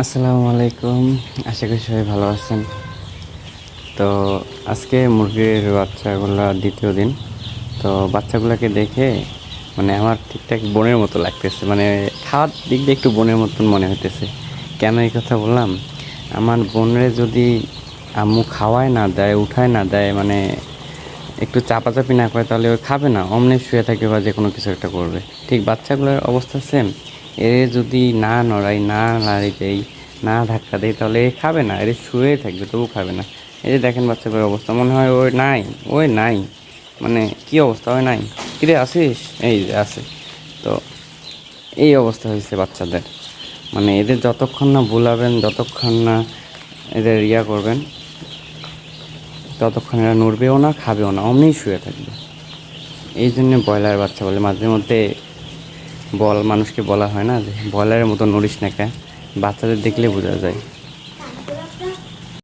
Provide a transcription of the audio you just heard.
আসসালামু আলাইকুম। আশা করি সবাই ভালো আছেন। তো আজকে মুরগির বাচ্চাগুলা দ্বিতীয় দিন। তো বাচ্চাগুলোকে দেখে মানে আমার ঠিকঠাক বোনের মতো লাগতেছে, মানে খাওয়ার দিক দিয়ে একটু বোনের মতন মনে হইতেছে। কেন এই কথা বললাম? আমার বোনরে যদি আম্মু খাওয়ায় না দেয়, উঠায় না দেয়, মানে একটু চাপাচাপি না করে, তাহলে ও খাবে না, অমনি শুয়ে থাকবে বা যে কোনো কিছু একটা করবে। ঠিক বাচ্চাগুলোর অবস্থা সেম। এ যদি না নড়াই, না নাড়ি দেই, না ধাক্কা দেই, তাহলে এ খাবে না, এর শুয়ে থাকবে, তবু খাবে না। এই যে দেখেন বাচ্চাগুলোর অবস্থা, মনে হয় ওই নাই, ওই নাই, মানে কি অবস্থা, ওই নাই, কিরে আসিস, এই যে আছে। তো এই অবস্থা হয়েছে বাচ্চাদের। মানে এদের যতক্ষণ না বুলাবেন, যতক্ষণ না এদের করবেন, ততক্ষণ এরা নড়বেও না, খাবেও না, অমনিই শুয়ে থাকবে। এই জন্য ব্রয়লার বাচ্চা বলে। মাঝে মধ্যে মানুষকে বলা হয় না যে ব্রয়লারের মতো নড়িস না, বাচ্চাদের দেখলে বোঝা যায়।